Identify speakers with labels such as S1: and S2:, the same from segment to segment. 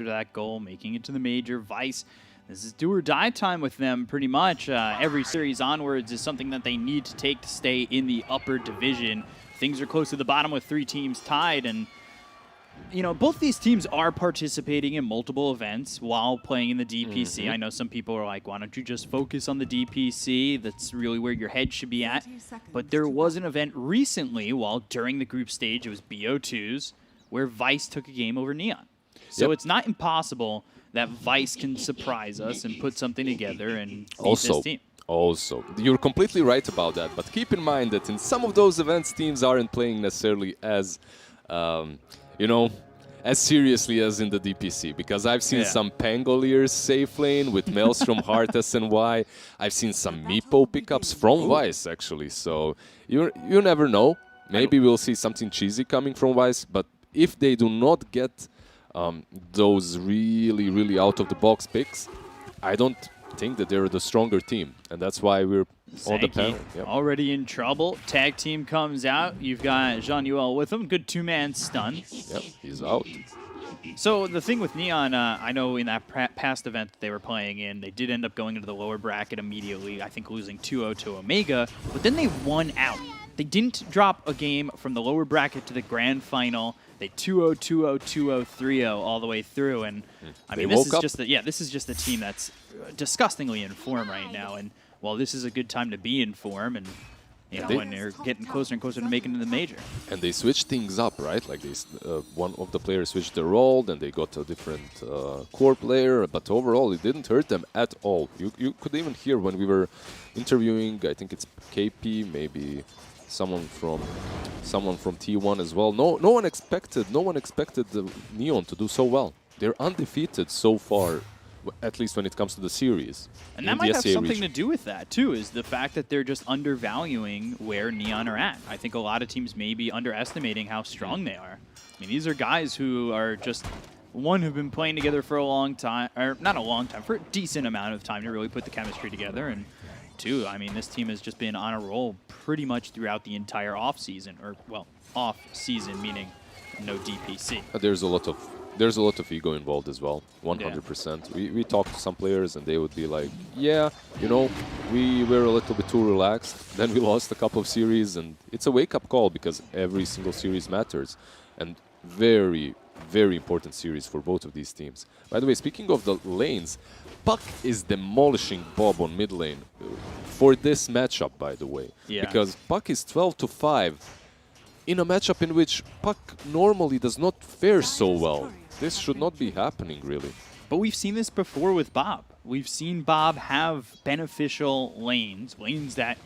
S1: to that goal, making it to the major. Vice, this is do or die time with them pretty much. Every series onwards is something that they need to take to stay in the upper division. Things are close to the bottom with 3 teams tied, and you know, both these teams are participating in multiple events while playing in the DPC. I know some people are like, why don't you just focus on the DPC? That's really where your head should be at. But there was an event recently while during the group stage, it was BO2s, where Vice took a game over Neon. So it's not impossible that Vice can surprise us and put something together and beat this team.
S2: Also, you're completely right about that. But keep in mind that in some of those events, teams aren't playing necessarily as you know, as seriously as in the DPC, because I've seen some Pangoliers safe lane with Maelstrom, Heart, SNY. I've seen some Meepo pickups from Vice, actually. So you never know. Maybe we'll see something cheesy coming from Vice, but if they do not get those really out-of-the-box picks, I don't think that they're the stronger team, and that's why we're on the panel.
S1: Already in trouble. Tag team comes out. You've got Jean-Yuel with him. Good 2-man stun.
S2: Yep, he's out.
S1: So the thing with Neon, I know in that past event that they were playing in, they did end up going into the lower bracket immediately, I think losing 2-0 to Omega, but then they won out. They didn't drop a game from the lower bracket to the grand final. They 2-0, 2-0, 2-0, 3-0 all the way through, and I mean, this is just a team that's disgustingly in form right now. And while this is a good time to be in form, and you know, when they're getting closer and closer to making it to the major. And
S2: they switched things up, right? Like this, one of the players switched their role, then they got a different core player, but overall it didn't hurt them at all. You could even hear when we were interviewing, I think it's KP, maybe someone from T1 as well. No one expected the Neon to do so well. They're undefeated so far, at least when it comes to the series.
S1: And that might have something to do with that, too, is the fact that they're just undervaluing where Neon are at. I think a lot of teams may be underestimating how strong they are. I mean, these are guys who are just, one, who've been playing together for a long time, or not a long time, for a decent amount of time to really put the chemistry together. And two, I mean, this team has just been on a roll pretty much throughout the entire off-season, or, well, off-season, meaning no DPC.
S2: There's a lot of ego involved as well, 100%. We talked to some players and they would be like, yeah, you know, we were a little bit too relaxed. Then we lost a couple of series, and it's a wake-up call because every single series matters. And very important series for both of these teams. By the way, speaking of the lanes, Puck is demolishing Bob on mid lane for this matchup, by the way. Because Puck is 12-5 in a matchup in which Puck normally does not fare so well. This should not be happening, really.
S1: But we've seen this before with Bob. We've seen Bob have beneficial lanes that,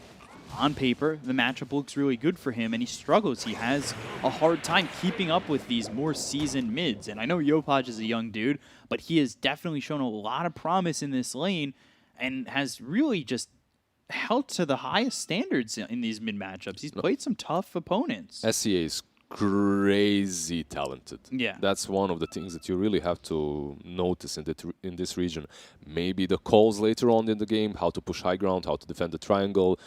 S1: on paper, the matchup looks really good for him, and he struggles. He has a hard time keeping up with these more seasoned mids. And I know Yopaj is a young dude, but he has definitely shown a lot of promise in this lane and has really just held to the highest standards in these mid matchups. He's played some tough opponents.
S2: SCA is crazy talented.
S1: Yeah.
S2: That's one of the things that you really have to notice in this region. Maybe the calls later on in the game, how to push high ground, how to defend the triangle,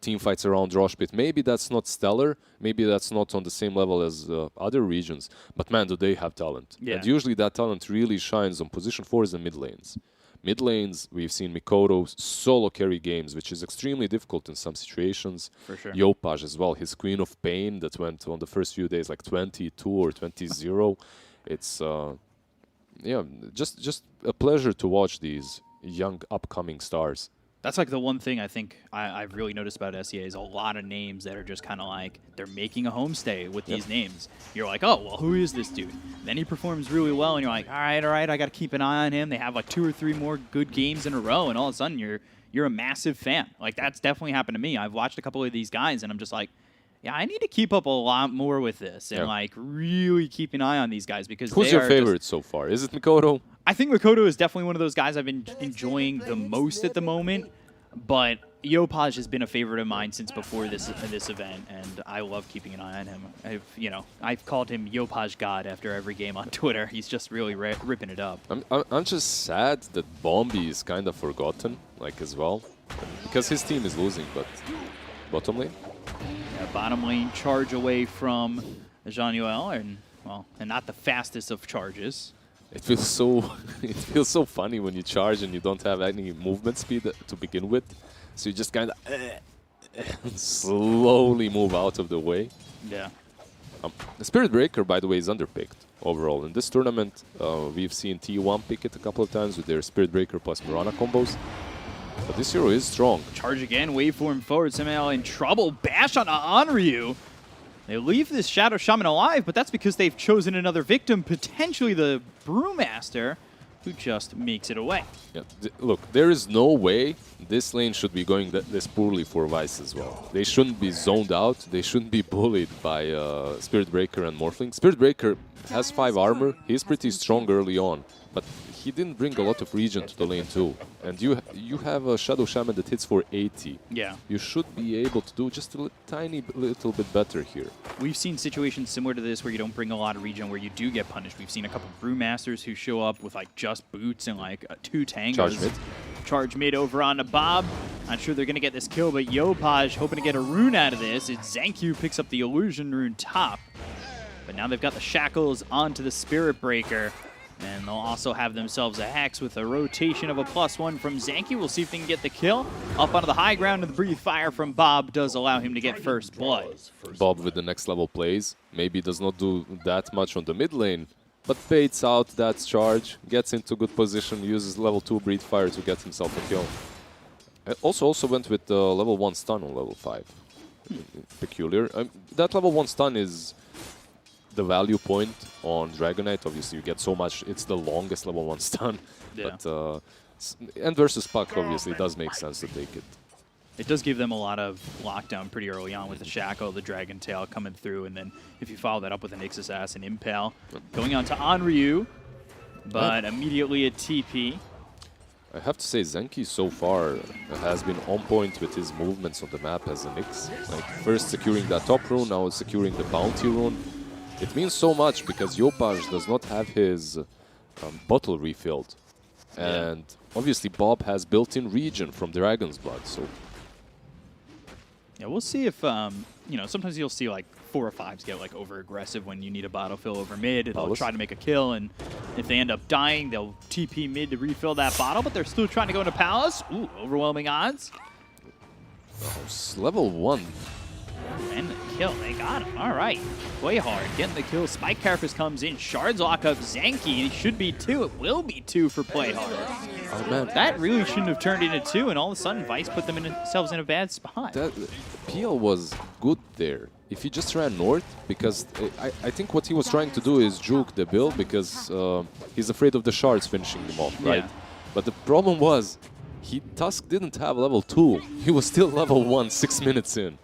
S2: team fights around Rosh Pit. Maybe that's not stellar. Maybe that's not on the same level as other regions. But man, do they have talent. And usually that talent really shines on position 4s and mid lanes. Mid lanes, we've seen Mikoto solo carry games, which is extremely difficult in some situations.
S1: For sure.
S2: Yopaj as well, his Queen of Pain that went on the first few days like 22 or 20-0. It's just a pleasure to watch these young upcoming stars.
S1: That's like the one thing I think I've really noticed about SEA is a lot of names that are just kind of like, they're making a homestay with these names. You're like, oh, well, who is this dude? Then he performs really well, and you're like, all right, I got to keep an eye on him. They have like 2 or 3 more good games in a row, and all of a sudden you're a massive fan. Like, that's definitely happened to me. I've watched a couple of these guys, and I'm just like, yeah, I need to keep up a lot more with this and like really keep an eye on these guys because
S2: who's your favorite so far? Is it Mikoto?
S1: I think Mikoto is definitely one of those guys I've been enjoying the most at the moment, but Yopaj has been a favorite of mine since before this event, and I love keeping an eye on him. I've called him Yopaj God after every game on Twitter. He's just really ripping it up.
S2: I'm just sad that Bombi is kind of forgotten, like as well, because his team is losing. But bottom lane.
S1: Yeah, bottom lane charge away from Jean-Yuel, and not the fastest of charges.
S2: It feels so it feels so funny when you charge and you don't have any movement speed to begin with. So you just kind of slowly move out of the way.
S1: Yeah.
S2: The Spirit Breaker, by the way, is underpicked overall. In this tournament, we've seen T1 pick it a couple of times with their Spirit Breaker plus Mirana combos. But this hero is strong.
S1: Charge again, waveform forward, somehow in trouble. Bash on Onryu. They leave this Shadow Shaman alive, but that's because they've chosen another victim, potentially the Brewmaster, who just makes it away.
S2: Yeah. Look, there is no way this lane should be going this poorly for Vice as well. They shouldn't be zoned out. They shouldn't be bullied by Spirit Breaker and Morphling. Spirit Breaker has 5 armor. He's pretty strong early on, but he didn't bring a lot of regen to the lane too. And you have a Shadow Shaman that hits for 80.
S1: Yeah.
S2: You should be able to do just a tiny little bit better here.
S1: We've seen situations similar to this where you don't bring a lot of regen, where you do get punished. We've seen a couple Brewmasters who show up with like just boots and like 2 tangos.
S2: Charge mid.
S1: Charge mid over onto Bob. Not sure they're going to get this kill, but Yopaj hoping to get a rune out of this. It's Zankyu picks up the illusion rune top. But now they've got the shackles onto the Spirit Breaker. And they'll also have themselves a Hex with a rotation of a +1 from Zankyu. We'll see if they can get the kill. Up onto the high ground, and the Breathe Fire from Bob does allow him to get first blood.
S2: Bob with the next level plays. Maybe does not do that much on the mid lane, but baits out that charge, gets into good position, uses level 2 Breathe Fire to get himself a kill. Also went with the level 1 stun on level 5. Peculiar. That level 1 stun is the value point on Dragonite. Obviously, you get so much. It's the longest level 1 stun.
S1: Yeah.
S2: But and versus Puck, obviously, it does make sense to take it.
S1: It does give them a lot of lockdown pretty early on with the Shackle, the Dragon Tail coming through, and then if you follow that up with an Ix Assassin Impale, going on to Onryu, but immediately a TP.
S2: I have to say, Zenki so far has been on point with his movements on the map as an Ix. Like first securing that top rune, now securing the bounty rune. It means so much because Yopaj does not have his bottle refilled. And obviously Bob has built-in regen from Dragon's Blood, so...
S1: Yeah, we'll see if, you know, sometimes you'll see like 4 or 5s get like over-aggressive when you need a bottle fill over mid. They'll try to make a kill, and if they end up dying, they'll TP mid to refill that bottle, but they're still trying to go into Palace. Ooh, overwhelming odds.
S2: Oh, level 1.
S1: And the kill, they got him. All right, play hard, getting the kill. Spike Carapace comes in, shards lock up Zenki, and it should be 2. It will be 2 for play hard.
S2: Oh man,
S1: that really shouldn't have turned into 2, and all of a sudden Vice put themselves in a bad spot.
S2: That PL was good there. If he just ran north, because I think what he was trying to do is juke the build because he's afraid of the shards finishing him off, right?
S1: Yeah.
S2: But the problem was, Tusk didn't have level 2. He was still level 1 6 minutes in.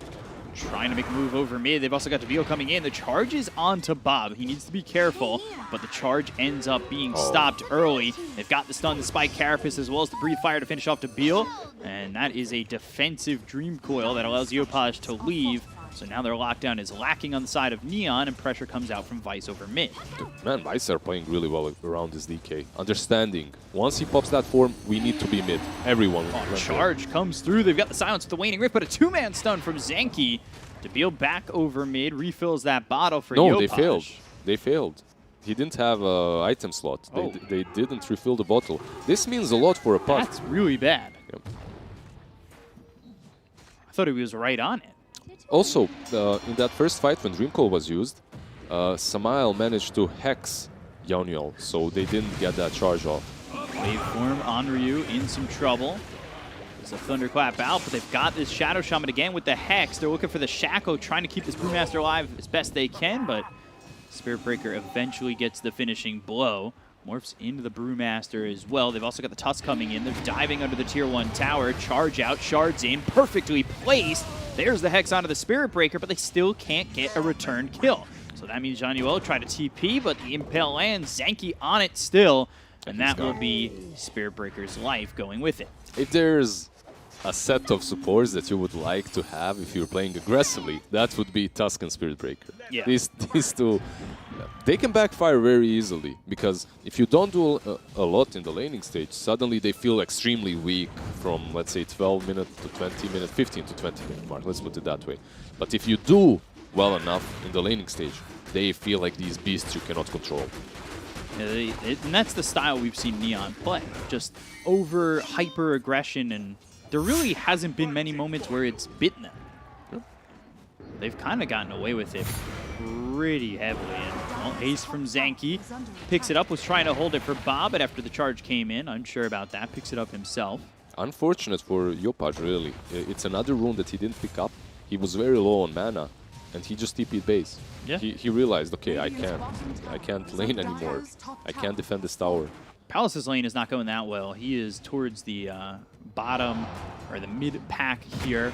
S1: Trying to make a move over mid. They've also got Deville coming in. The charge is onto Bob. He needs to be careful, but the charge ends up being stopped early. They've got the stun, the Spike Carapace, as well as the Breathe Fire to finish off Deville. And that is a defensive Dream Coil that allows Yopaj to leave. So now their lockdown is lacking on the side of Neon, and pressure comes out from Vice over mid.
S2: Man, Vice are playing really well around this DK. Understanding, once he pops that form, we need to be mid. Everyone.
S1: Charge comes through. They've got the silence with the Waning Rift, but a 2-man stun from Zenki. Deville back over mid, refills that bottle for Yopaj.
S2: No, they failed. They failed. He didn't have an item slot. They didn't refill the bottle. This means a lot for a puck.
S1: That's really bad.
S2: Yep.
S1: I thought he was right on it.
S2: Also, in that first fight when Dreamcall was used, Samael managed to hex Yonyol, so they didn't get that charge off.
S1: Waveform, Onryu in some trouble. There's a Thunderclap out, but they've got this Shadow Shaman again with the Hex. They're looking for the Shackle, trying to keep this Brewmaster alive as best they can, but Spirit Breaker eventually gets the finishing blow. Morphs into the Brewmaster as well. They've also got the Tusk coming in. They're diving under the Tier 1 tower. Charge out, shards in, perfectly placed. There's the Hex onto the Spirit Breaker, but they still can't get a return kill. So that means Januel tried to TP, but the Impale lands. Zenki on it still, and that will be Spirit Breaker's life going with it.
S2: If there's a set of supports that you would like to have if you're playing aggressively, that would be Tusk and Spirit Breaker.
S1: Yeah.
S2: These two, they can backfire very easily, because if you don't do a lot in the laning stage, suddenly they feel extremely weak from, let's say, 12 minute to 20 minute, 15 to 20 minute mark, let's put it that way. But if you do well enough in the laning stage, they feel like these beasts you cannot control.
S1: And that's the style we've seen Neon play. Just over hyper aggression, and there really hasn't been many moments where it's bitten them. They've kind of gotten away with it pretty heavily. And well, ace from Zanky picks it up, was trying to hold it for Bob, but after the charge came in, unsure about that, picks it up himself.
S2: Unfortunate for Yopaj, really. It's another rune that he didn't pick up. He was very low on mana, and he just TP'd base.
S1: Yeah.
S2: He realized, okay, I can't lane anymore. I can't defend this tower.
S1: Palace's lane is not going that well. He is towards the bottom, or the mid-pack here.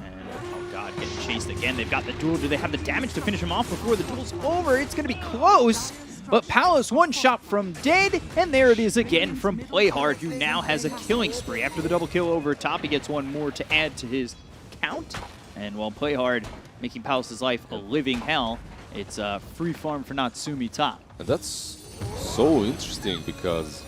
S1: And, oh god, getting chased again. They've got the duel. Do they have the damage to finish him off before the duel's over? It's going to be close, but Palace one shot from dead, and there it is again from Playhard, who now has a killing spree. After the double kill over top, he gets one more to add to his count. And while Playhard making Palace's life a living hell, it's a free farm for Natsumi top.
S2: And that's so interesting because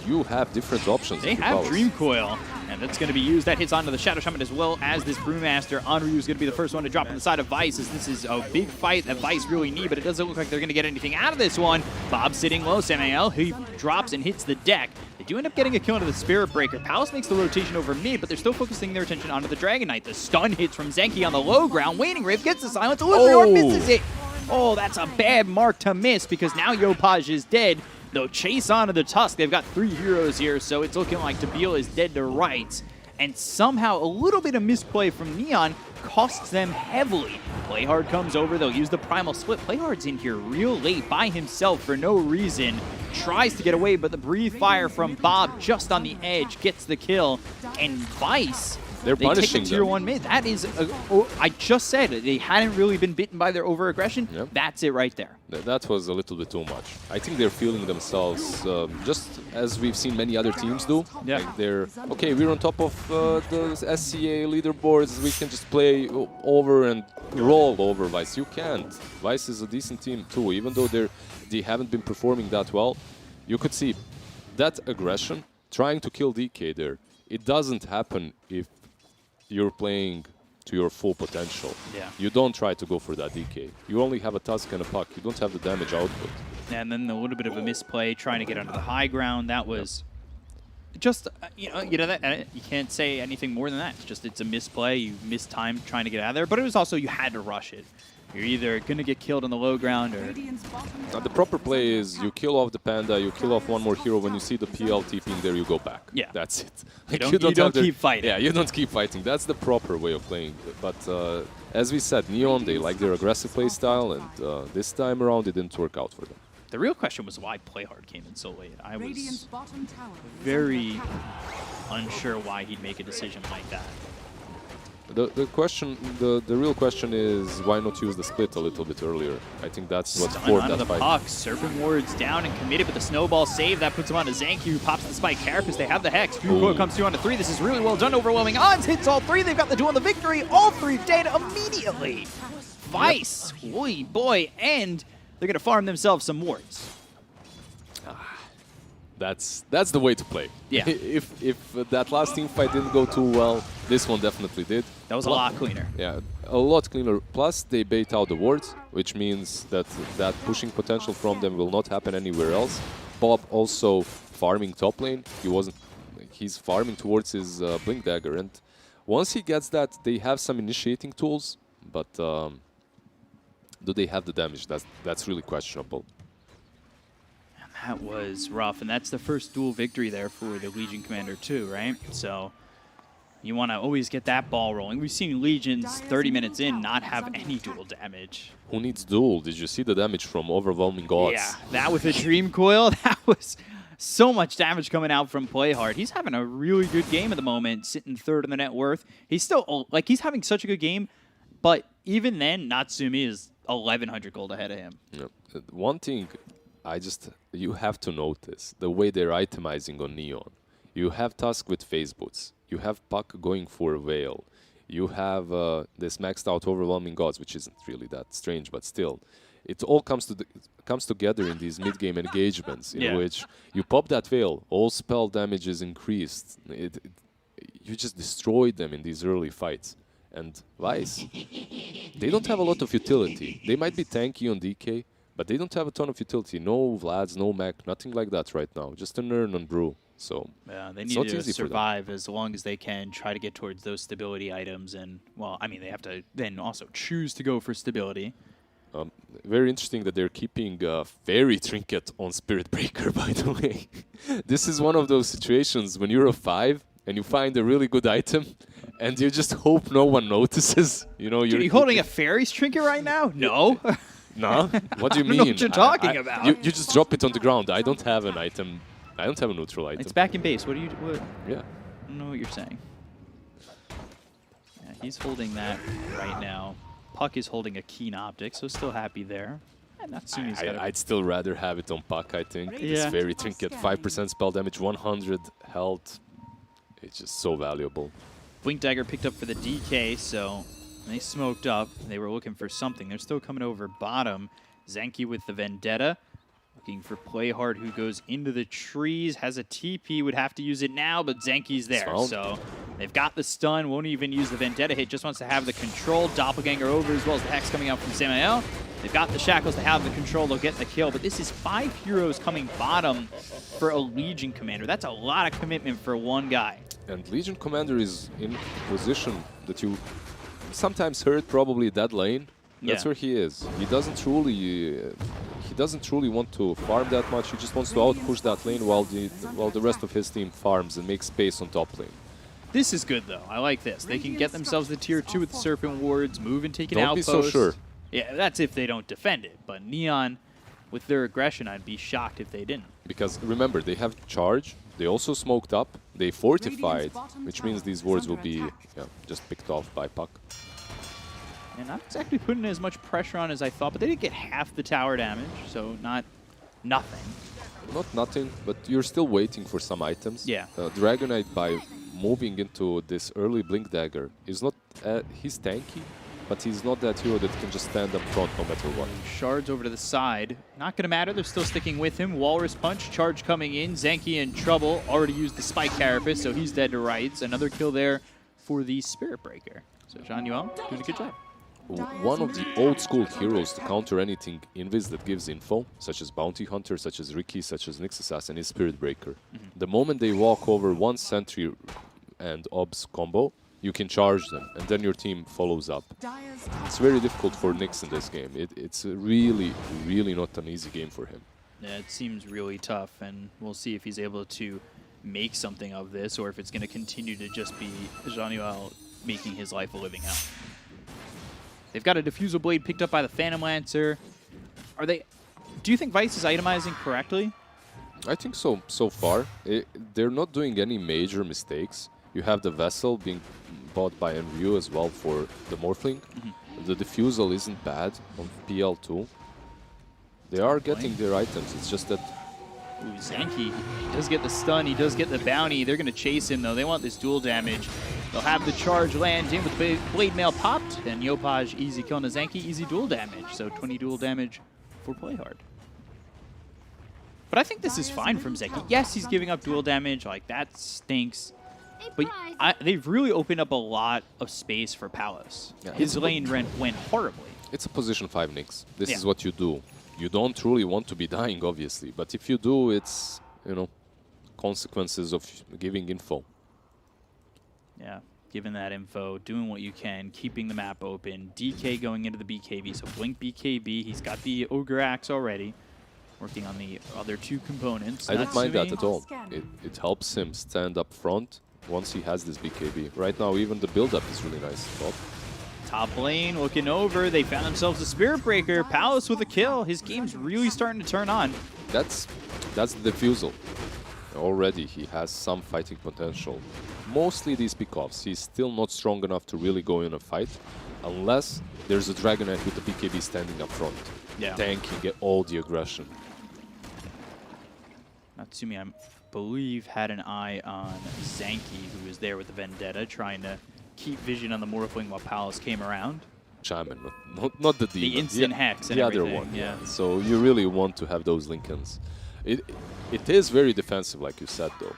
S2: you have different options.
S1: They have Dream Coil, and that's going to be used. That hits onto the Shadow Shaman as well as this Brewmaster. Onryu is going to be the first one to drop on the side of Vice, as this is a big fight that Vice really need, but it doesn't look like they're going to get anything out of this one. Bob sitting low. Samael, he drops and hits the deck. They do end up getting a kill into the Spirit Breaker. Palace makes the rotation over mid, but they're still focusing their attention onto the Dragon Knight. The stun hits from Zenki on the low ground. Waning Rift gets the silence. Illuminor misses it. Oh, that's a bad mark to miss because now Yopaj is dead. They'll chase onto the Tusk. They've got 3 heroes here, so it's looking like Tabeel is dead to rights. And somehow a little bit of misplay from Neon costs them heavily. Playhard comes over. They'll use the Primal Split. Playhard's in here real late by himself for no reason. Tries to get away, but the Breathe Fire from Bob just on the edge gets the kill. And Vice,
S2: they
S1: take the tier 1 mid. That is, I just said, they hadn't really been bitten by their over-aggression.
S2: Yep.
S1: That's it right there.
S2: That was a little bit too much. I think they're feeling themselves just as we've seen many other teams do.
S1: Yeah.
S2: Like they're, okay, we're on top of the SCA leaderboards. We can just play over and roll over Vice. You can't. Vice is a decent team too, even though they haven't been performing that well. You could see that aggression, trying to kill DK there. It doesn't happen if you're playing to your full potential.
S1: Yeah.
S2: You don't try to go for that DK. You only have a Tusk and a Puck. You don't have the damage output.
S1: And then a little bit of a misplay trying to get onto the high ground. That was just, you know that you can't say anything more than that. It's just, it's a misplay. You missed time trying to get out of there, but it was also, you had to rush it. You're either going to get killed on the low ground or...
S2: Now, the proper play is you kill off the Panda, you kill off one more hero. When you see the PL TPing there, you go back.
S1: Yeah.
S2: That's it.
S1: You don't keep fighting.
S2: Yeah, you don't keep fighting. That's the proper way of playing. But as we said, Neon, they like their aggressive play style, and this time around it didn't work out for them.
S1: The real question was why Playhard came in so late. I was very unsure why he'd make a decision like that.
S2: The question, the real question is why not use the split a little bit earlier? I think that's what forced that fight.
S1: Puck. Serpent Ward's down and committed with the snowball save. That puts him on to Zanky, who pops the spike carapace. They have the Hex. Fuko comes through on to 3. This is really well done. Overwhelming odds. Hits all 3. They've got the duel on the victory. All 3 dead immediately. Vice. Yep. Boy. And they're going to farm themselves some wards.
S2: That's the way to play.
S1: Yeah.
S2: If that last team fight didn't go too well, this one definitely did.
S1: That was a lot cleaner.
S2: Yeah, a lot cleaner. Plus, they bait out the wards, which means that pushing potential from them will not happen anywhere else. Bob also farming top lane. He's farming towards his Blink Dagger, and once he gets that, they have some initiating tools, but do they have the damage? That's really questionable.
S1: That was rough, and that's the first duel victory there for the Legion Commander too, right? So you want to always get that ball rolling. We've seen Legions 30 minutes in not have any duel damage.
S2: Who needs duel? Did you see the damage from Overwhelming Gods?
S1: Yeah, that with a Dream Coil, that was so much damage coming out from Playhard. He's having a really good game at the moment, sitting 3rd in the net worth. He's still, like, he's having such a good game, but even then, Natsumi is 1,100 gold ahead of him.
S2: Yeah. One thing you have to notice the way they're itemizing on Neon. You have Tusk with Phase Boots. You have Puck going for a Veil. You have this maxed out Overwhelming Gods, which isn't really that strange, but still. It all comes together in these mid-game engagements in which you pop that Veil, all spell damage is increased. You just destroyed them in these early fights. And Vice, they don't have a lot of utility. They might be tanky on DK, But they don't have a ton of utility. No Vlads, no Mac, nothing like that right now. Just a Nern on Brew. So
S1: yeah, they need to survive as long as they can, try to get towards those stability items. And, well, I mean, they have to then also choose to go for stability.
S2: Very interesting that they're keeping Fairy Trinket on Spirit Breaker, by the way. This is one of those situations when you're a 5 and you find a really good item and you just hope no one notices. You know,
S1: Dude, are you holding a Fairy's Trinket right now? No.
S2: No? What do you
S1: I
S2: mean?
S1: don't know what you're talking about.
S2: You just drop it on the ground. I don't have an item. I don't have a neutral item.
S1: It's back in base. What?
S2: Yeah.
S1: I don't know what you're saying. Yeah, he's holding that right now. Puck is holding a Keen Optic, so still happy there. And Natsumi's got
S2: I'd still rather have it on Puck, I think.
S1: Yeah.
S2: This Fairy Trinket, 5% spell damage, 100 health. It's just so valuable.
S1: Blink Dagger picked up for the DK, so they smoked up. They were looking for something. They're still coming over bottom. Zenki with the Vendetta. Looking for Playhard, who goes into the trees, has a TP, would have to use it now, but Zenki's there. So they've got the stun, won't even use the Vendetta hit, just wants to have the control. Doppelganger over as well as the Hex coming out from Samael. They've got the Shackles to have the control, they'll get the kill, but this is 5 heroes coming bottom for a Legion Commander. That's a lot of commitment for one guy.
S2: And Legion Commander is in a position that you sometimes heard probably dead lane. That's where he is. He doesn't truly want to farm that much. He just wants to outpush that lane while the rest of his team farms and makes space on top lane.
S1: This is good though. I like this. They can get themselves the tier 2 with the Serpent Wards, move and take an outpost.
S2: Don't be so sure.
S1: Yeah, that's if they don't defend it. But Neon, with their aggression, I'd be shocked if they didn't.
S2: Because remember, they have charge. They also smoked up. They fortified, which means these wards will be just picked off by Puck.
S1: And not exactly putting as much pressure on as I thought, but they did get half the tower damage, so not nothing.
S2: Not nothing, but you're still waiting for some items.
S1: Yeah.
S2: Dragonite, by moving into this early Blink Dagger, is not. He's tanky, but he's not that hero that can just stand up front no matter what.
S1: Shards over to the side. Not going to matter. They're still sticking with him. Walrus Punch, charge coming in. Zenki in trouble. Already used the Spike Carapace, so he's dead to rights. Another kill there for the Spirit Breaker. So Jean-Yuel doing a good job.
S2: One of the old school heroes to counter anything invis that gives info, such as Bounty Hunter, such as Riki, such as Nyx Assassin, is Spirit Breaker. The moment they walk over one Sentry and Obs combo, you can charge them, and then your team follows up. It's very difficult for Nyx in this game. It's really, really not an easy game for him.
S1: Yeah, it seems really tough, and we'll see if he's able to make something of this, or if it's going to continue to just be Jean-Yuel making his life a living hell. They've got a Diffusal Blade picked up by the Phantom Lancer. Do you think Vice is itemizing correctly?
S2: I think so, so far. They're not doing any major mistakes. You have the Vessel being bought by Enryu as well for the Morphling. The Diffusal isn't bad on PL2. They are getting their items, it's just that...
S1: Ooh, Zenki, he does get the stun, he does get the bounty. They're going to chase him, though. They want this dual damage. They'll have the charge land in with Blade Mail popped. And Yopaj, easy kill on the Zenki, easy dual damage. So 20 dual damage for Playhard. But I think this is fine from Zenki. Yes, he's giving up dual damage. Like, that stinks. But they've really opened up a lot of space for Palos. Yeah, his lane went horribly.
S2: It's a position 5 Nyx. This is what you do. You don't truly want to be dying, obviously, but if you do, it's, you know, consequences of giving info.
S1: Yeah, giving that info, doing what you can, keeping the map open. DK going into the BKB, so Blink BKB. He's got the Ogre Axe already, working on the other 2 components.
S2: I don't mind that at all. It helps him stand up front once he has this BKB. Right now, even the build-up is really nice.
S1: Top lane looking over. They found themselves a Spirit Breaker. Palos with a kill. His game's really starting to turn on.
S2: That's the Diffusal. Already he has some fighting potential. Mostly these pickoffs. He's still not strong enough to really go in a fight unless there's a Dragonite with the BKB standing up front.
S1: Yeah.
S2: Tanking all the aggression.
S1: Natsumi, I believe, had an eye on Zenki, who was there with the Vendetta, trying to keep vision on the Morphling while Palos came around.
S2: Shaman, not the demon.
S1: The instant hex and
S2: the
S1: everything.
S2: other one,
S1: yeah.
S2: So you really want to have those Lincolns. It is very defensive, like you said, though.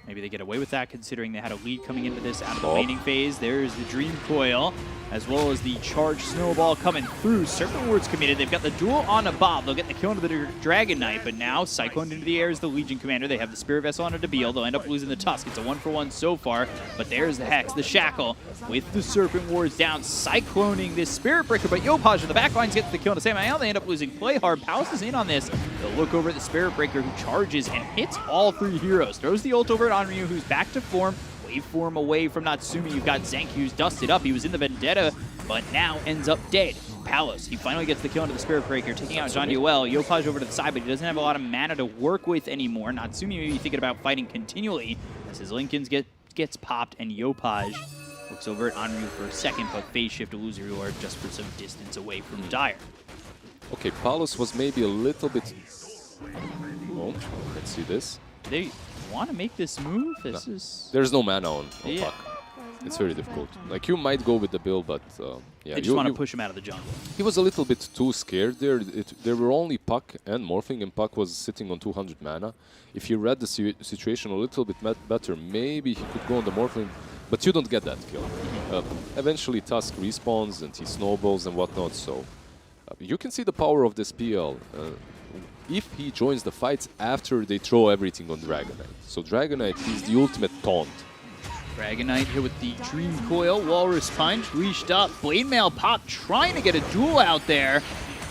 S1: Maybe they get away with that considering they had a lead coming into this out of the laning phase. There's the Dream Coil, as well as the Charged Snowball coming through. Serpent Ward's committed. They've got the duel on a Bob. They'll get the kill into the Dragon Knight, but now Cyclone into the air is the Legion Commander. They have the Spirit Vessel on a Debiel. They'll end up losing the Tusk. It's a 1-for-1 so far, but there's the Hex, the Shackle, with the Serpent Wards down, cycloning this Spirit Breaker, but Yopaj in the backlines gets the kill into Samael. They end up losing Play Hard. Palace is in on this. They'll look over at the Spirit Breaker, who charges and hits all 3 heroes. Throws the ult over at Onryu, who's back to form. Waveform away from Natsumi. You've got Zenki, who's dusted up. He was in the Vendetta, but now ends up dead. Palos, he finally gets the kill into the Spirit Breaker, taking out John Yoel. Yopaj over to the side, but he doesn't have a lot of mana to work with anymore. Natsumi may be thinking about fighting continually as his Lincolns gets popped, and Yopaj looks over at Onryu for a second, but phase shift to Illusory Orb just for some distance away from Dire.
S2: Okay, Palos was maybe a little bit... Oh, let's see this.
S1: They want to make this move? This is...
S2: There's no mana on
S1: yeah.
S2: Puck. It's very difficult. Like, you might go with the build, but yeah.
S1: They just want to push him out of the jungle.
S2: He was a little bit too scared there. There were only Puck and Morphing, and Puck was sitting on 200 mana. If he read the situation a little bit better, maybe he could go on the Morphling, but you don't get that kill. Eventually Tusk respawns and he snowballs and whatnot, so you can see the power of this PL. If he joins the fights after they throw everything on Dragon Knight. So Dragon Knight is the ultimate taunt.
S1: Dragon Knight here with the Dream Coil, Walrus Punch, leashed up, Blade Mail Pop trying to get a duel out there.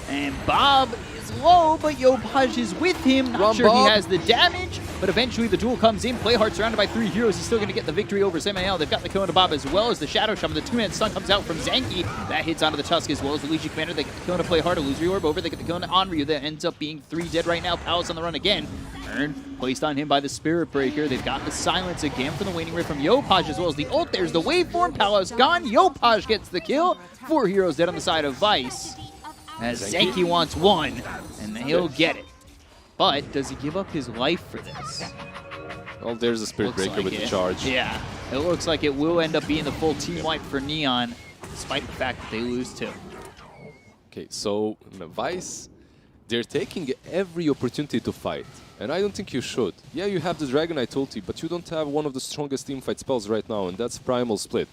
S1: And Bob is low, but Yopaj is with him. Not sure he has the damage, but eventually the duel comes in. Playhard surrounded by 3 heroes. He's still going to get the victory over Samael. They've got the kill into Bob as well as the Shadow Shaman. The 2-man stun comes out from Zenki. That hits onto the Tusk as well as the Legion Commander. They get the kill into Playhard, Illusory Orb over. They get the kill into Onryu. That ends up being 3 dead right now. Palace on the run again. Turn placed on him by the Spirit Breaker. They've got the silence again from the Waning Ray from Yopaj as well as the ult. There's the waveform. Palace gone. Yopaj gets the kill. 4 heroes dead on the side of Vice. As Zenki wants 1, and he'll get it. But does he give up his life for this?
S2: Well, there's a Spirit Breaker with the charge.
S1: Yeah, it looks like it will end up being the full team wipe for Neon, despite the fact that they lose 2.
S2: Okay, so Vice, they're taking every opportunity to fight, and I don't think you should. Yeah, you have the Dragon Knight ulti, but you don't have one of the strongest teamfight spells right now, and that's Primal Split.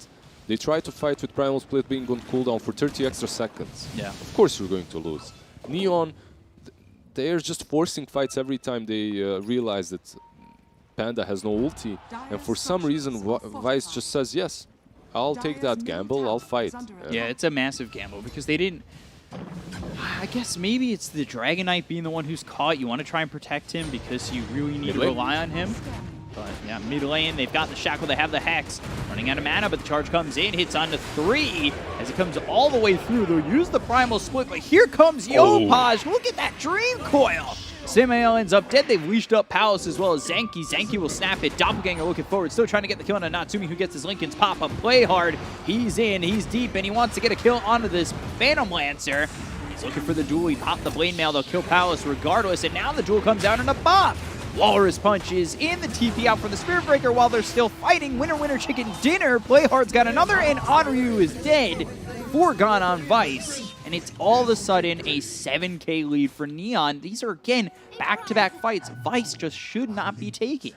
S2: They try to fight with Primal Split being on cooldown for 30 extra seconds.
S1: Yeah.
S2: Of course you're going to lose. Neon, they're just forcing fights every time they realize that Panda has no ulti. And for some reason, Vice just says, yes, I'll take that gamble, I'll fight.
S1: Yeah, it's a massive gamble because they didn't... I guess maybe it's the Dragon Knight being the one who's caught. You want to try and protect him because you really need to rely on him. But yeah, mid lane, they've got the Shackle, they have the Hex. Running out of mana, but the charge comes in, hits onto 3 as it comes all the way through. They'll use the Primal Split, but here comes Yopaj. Look at that Dream Coil. Samael ends up dead. They've leashed up Palace as well as Zenki. Zenki will snap it. Doppelganger looking forward, still trying to get the kill on Natsumi, who gets his Lincoln's pop up. Play hard. He's in, he's deep, and he wants to get a kill onto this Phantom Lancer. He's looking for the duel. He popped the Blade Mail. They'll kill Palace regardless, and now the duel comes out in a Bob. Walrus Punch is in the TP out for the Spirit Breaker while they're still fighting. Winner, winner, chicken dinner. Playhard's got another, and Onryu is dead. 4 gone on Vice, and it's all of a sudden a 7K lead for Neon. These are, again, back-to-back fights Vice just should not be taking.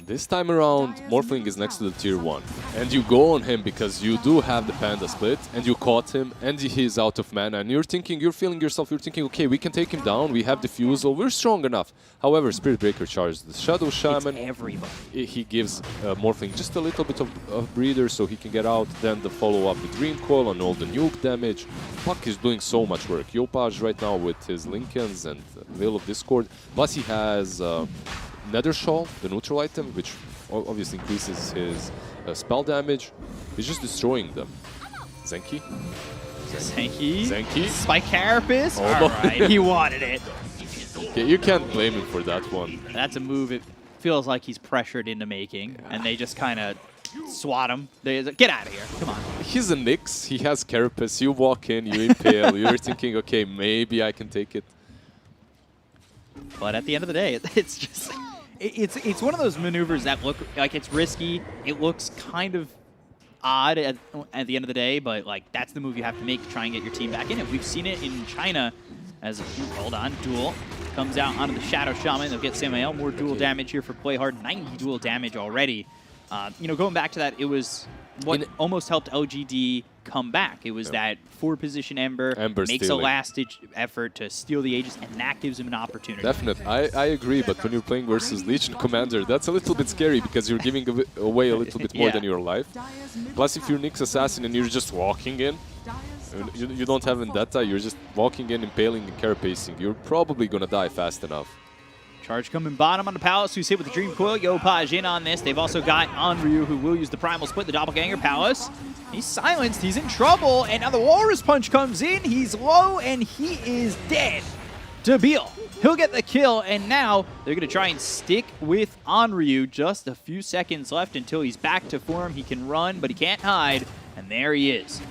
S2: This time around, Morphling is next to the tier 1. And you go on him because you do have the Panda Split, and you caught him, and he's out of mana, and you're thinking, okay, we can take him down, we have Diffusal, we're strong enough. However, Spirit Breaker charges the Shadow Shaman.
S1: It's everybody.
S2: He gives Morphling just a little bit of breather so he can get out, then the follow-up with Dream Coil and all the nuke damage. Puck is doing so much work. Yopaj right now with his Lincolns and Veil of Discord, plus he has Nether Shawl, the neutral item, which obviously increases his spell damage. He's just destroying them. Zenki? Spike
S1: Carapace? Alright, he wanted it.
S2: Okay, you can't blame him for that one.
S1: That's a move it feels like he's pressured into making, and they just kind of swat him. Get out of here, come on.
S2: He's a Nyx, he has Carapace, you walk in, you impale, you're thinking, okay, maybe I can take it.
S1: But at the end of the day, it's just... It's one of those maneuvers that look like it's risky. It looks kind of odd at the end of the day, but like that's the move you have to make to try and get your team back in it. We've seen it in China as hold on, duel comes out onto the Shadow Shaman. They'll get Samael more dual damage here for Playhard. 90 dual damage already. You know, going back to that, it was what almost helped LGD come back. It was that 4-position Ember makes
S2: stealing.
S1: a last-ditch effort to steal the Aegis, and that gives him an opportunity.
S2: Definitely. I agree, but when you're playing versus Legion Commander, that's a little bit scary because you're giving away a little bit more than your life. Plus, if you're Nyx Assassin and you're just walking in, you don't have Vendetta, you're just walking in, impaling and carapacing, you're probably going to die fast enough.
S1: Charge coming bottom on the Palace, who's hit with the Dream Coil. Yopaj in on this. They've also got Onryu, who will use the Primal Split, the Doppelganger Palace. He's silenced, he's in trouble, and now the Walrus Punch comes in. He's low, and he is dead. Dabil, he'll get the kill, and now they're going to try and stick with Onryu. Just a few seconds left until he's back to form. He can run, but he can't hide, and there he is.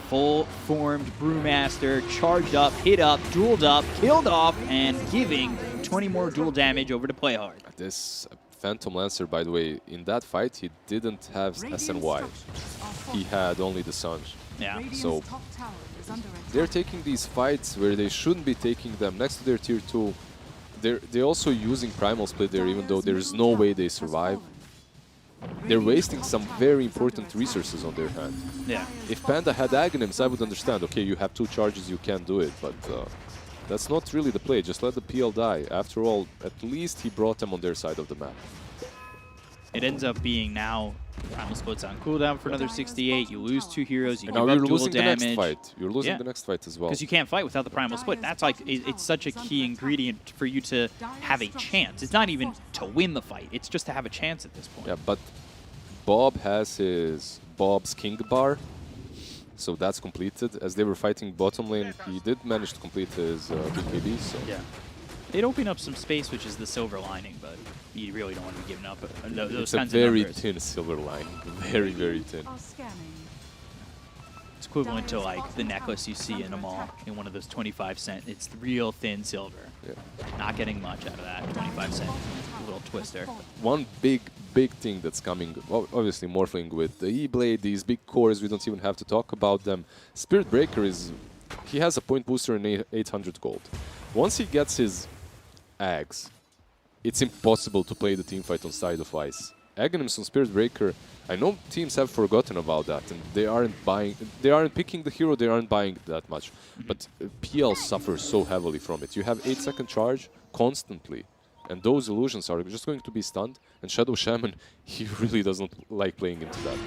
S1: Full-formed Brewmaster, charged up, hit up, dueled up, killed off, and giving 20 more dual damage over to Playhard.
S2: This Phantom Lancer, by the way, in that fight, he didn't have SNY. He had only the Sanj.
S1: Yeah.
S2: So they're taking these fights where they shouldn't be taking them next to their tier 2. They're also using Primal Split there, even though there's no way they survive. They're wasting some very important resources on their hand.
S1: Yeah.
S2: If Panda had Aghanims, I would understand. Okay, you have 2 charges, you can't do it, but that's not really the play. Just let the PL die. After all, at least he brought them on their side of the map.
S1: It ends up being now Primal Split's on cooldown for another 68. You lose 2 heroes, you give
S2: now
S1: up
S2: you're
S1: dual
S2: losing
S1: damage.
S2: the next fight. You're losing the next fight as well.
S1: Because you can't fight without the Primal Split. That's like, it's such a key ingredient for you to have a chance. It's not even to win the fight. It's just to have a chance at this point.
S2: Yeah, but Bob has his Bob's King Bar. So that's completed. As they were fighting bottom lane, he did manage to complete his BKB. So.
S1: Yeah. They'd open up some space, which is the silver lining, but you really don't want to be giving up those kinds of numbers.
S2: It's a very thin silver lining. Very, very thin.
S1: It's equivalent to like the necklace you see in a mall in one of those 25-cent. It's real thin silver.
S2: Yeah.
S1: Not getting much out of that 25-cent little twister.
S2: One big thing that's coming, obviously Morphling with the E-Blade, these big cores, we don't even have to talk about them. Spirit Breaker he has a point booster in 800 gold. Once he gets his Ags, it's impossible to play the teamfight on side of ice. Aghanims on Spirit Breaker, I know teams have forgotten about that and they aren't picking the hero, they aren't buying that much. But PL suffers so heavily from it. You have 8-second charge constantly. And those illusions are just going to be stunned. And Shadow Shaman, he really doesn't like playing into that.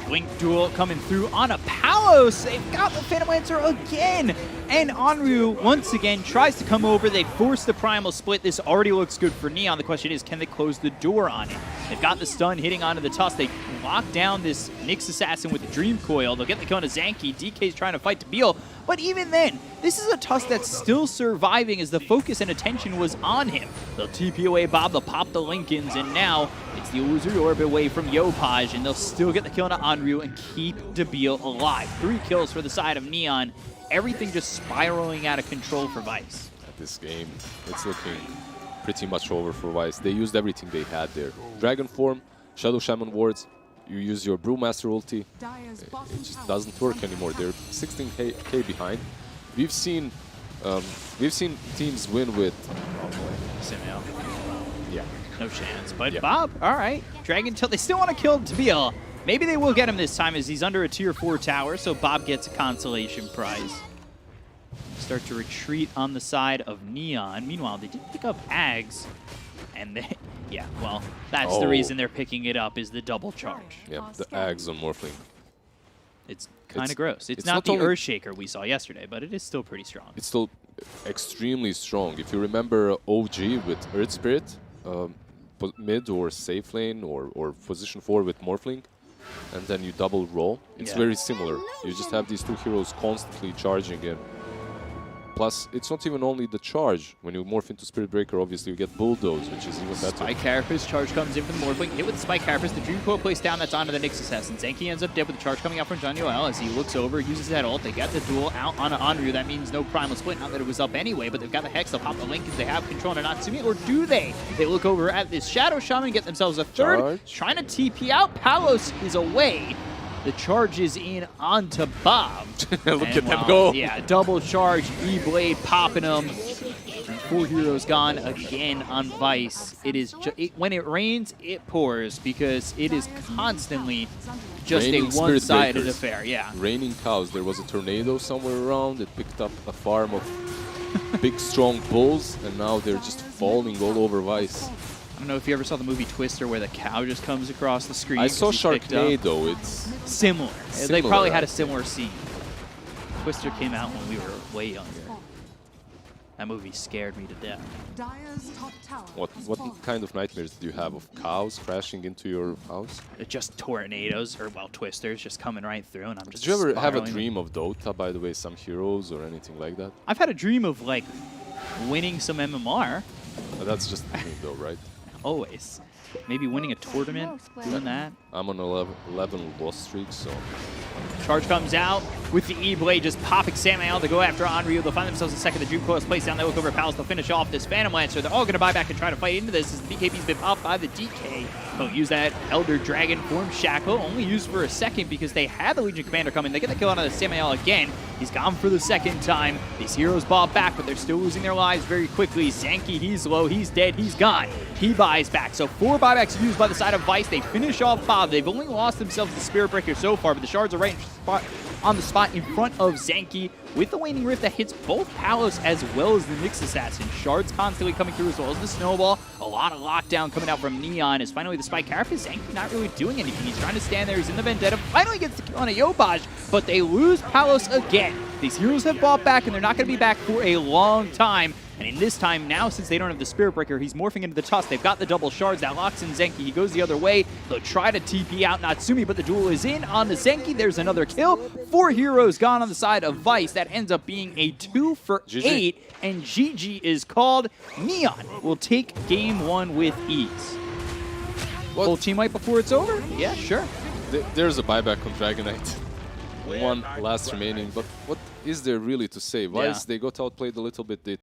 S1: Blink duel coming through on a Palos. They've got the Phantom Lancer again. And Onryu, once again, tries to come over. They force the Primal Split. This already looks good for Neon. The question is, can they close the door on it? They've got the stun hitting onto the Tusk. They lock down this Nyx Assassin with the Dream Coil. They'll get the kill on Zanki. DK's trying to fight Dabil. But even then, this is a Tusk that's still surviving as the focus and attention was on him. They'll TP away Bob, they'll pop the Lincolns, and now it's the Illusory Orb away from Yopaj, and they'll still get the kill on Onryu and keep Dabil alive. 3 kills for the side of Neon. Everything just spiraling out of control for Vice.
S2: At this game, it's looking pretty much over for Vice. They used everything they had there. Dragon Form, Shadow Shaman wards, you use your Brewmaster ulti, it just doesn't work anymore. They're 16k behind. We've seen teams win with
S1: Samael.
S2: Yeah.
S1: No chance. But Bob, all right. Dragon Tilt, they still want to kill Dabil. Maybe they will get him this time as he's under a tier 4 tower, so Bob gets a consolation prize. Start to retreat on the side of Neon. Meanwhile, they did pick up Ags, and they, well, that's the reason they're picking it up is the double charge.
S2: Yeah, the Ags on Morphling.
S1: It's kind of gross. It's not the Earthshaker we saw yesterday, but it is still pretty strong.
S2: It's still extremely strong. If you remember OG with Earth Spirit, mid or safe lane or position 4 with Morphling, and then you double roll, it's very similar. You just have these 2 heroes constantly charging in. Plus, it's not even only the charge. When you morph into Spirit Breaker, obviously you get Bulldoze, which is even better.
S1: Spike Carapace, charge comes in from the Morphling. Hit with the Spike Carapace, the Dream Coil placed down, that's onto the Nyx Assassin. Zanki ends up dead with the charge coming out from John Yoel as he looks over, uses that ult. They got the duel out on Onryu. That means no Primal Split, not that it was up anyway, but they've got the Hex. They'll pop the link because they have control on Natsumi, or do they? They look over at this Shadow Shaman, get themselves a third.
S2: Charge.
S1: Trying to TP out. Palos is away. The charge is in onto Bob.
S2: Look at them go.
S1: Yeah, double charge, E-Blade popping him. 4 heroes gone again on Vice. It is when it rains, it pours because it is constantly just
S2: Raining
S1: a
S2: Spirit
S1: one-sided
S2: Breakers.
S1: affair. Yeah.
S2: Raining cows. There was a tornado somewhere around. It picked up a farm of big, strong bulls, and now they're just falling all over Vice.
S1: I don't know if you ever saw the movie Twister where the cow just comes across the screen.
S2: I saw
S1: 'cause he's picked up.
S2: Sharknado. It's
S1: Similar. They
S2: Similar,
S1: probably had
S2: right?
S1: a similar scene. Twister came out when we were way younger. That movie scared me to death.
S2: what kind of nightmares do you have of cows crashing into your house?
S1: It just tornadoes, or well, twisters just coming right through, and I'm just
S2: Did you ever have a
S1: spiraling.
S2: dream of Dota, by the way, some heroes or anything like that?
S1: I've had a dream of like winning some MMR.
S2: That's just a dream though, right?
S1: Always. Maybe winning a tournament, doing that.
S2: I'm on 11 loss streak, so
S1: Charge comes out with the E-Blade, just popping Samael to go after Onryu. They'll find themselves a second. The Dream Coil's placed down. They look over Palace. They'll finish off this Phantom Lancer. They're all going to buy back and try to fight into this as the BKB's been popped by the DK. They'll use that Elder Dragon form Shackle, only used for a second because they had the Legion Commander coming. They get the kill out of the Samael again. He's gone for the second time. These heroes ball back, but they're still losing their lives very quickly. Zanky, he's low, he's dead, he's gone. He buys back. So 4 buybacks used by the side of Vice. They finish off Bob. They've only lost themselves the Spirit Breaker so far, but the shards are right on the spot in front of Zanky with the Waning Rift that hits both Palos as well as the Nyx Assassin. Shards constantly coming through as well as the Snowball. A lot of lockdown coming out from Neon as finally the Spike Carapace. Zanky not really doing anything. He's trying to stand there. He's in the Vendetta. Finally gets the kill on a Yobaj, but they lose Palos again. These heroes have bought back, and they're not going to be back for a long time. And in this time now, since they don't have the Spirit Breaker, he's morphing into the Tusk. They've got the double shards. That locks in Zenki. He goes the other way. They'll try to TP out Natsumi, but the duel is in on the Zenki. There's another kill. 4 heroes gone on the side of Vice. That ends up being a 2 for 8, and GG is called. Neon will take game 1 with ease. Full team wipe before it's over? Yeah, sure.
S2: There's a buyback on Dragonite. 1 last remaining, but what is there really to say? Vice, they got outplayed a little bit. They